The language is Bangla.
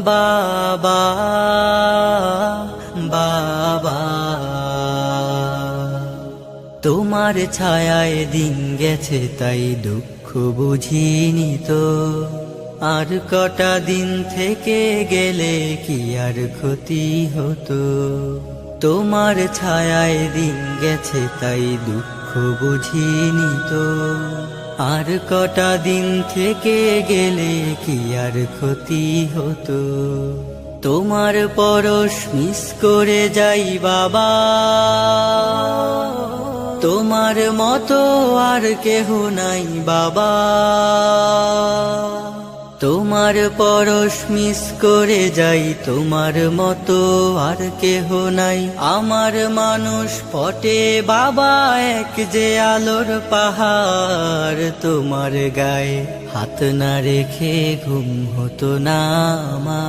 বাবা বাবা, তোমার ছায়ায় দিন গেছে তাই দুঃখ বুঝিনি তো, আর কটা দিন থেকে গেলে কি আর ক্ষতি হতো। তোমার ছায়ায় দিন গেছে তাই দুঃখ বুঝিনি তো, আর কটা দিন থেকে গেলে কি আর ক্ষতি হতো। তোমার পরশ মিস করে যাই বাবা, তোমার মতো আর কেহ নাই বাবা। তোমার পরশ মিস করে যাই, তোমার মতো আর কেহ নাই। আমার মানুষ পটে বাবা এক যে আলোর পাহাড়, তোমার গায়ে হাত না রেখে ঘুম হতো না আমার।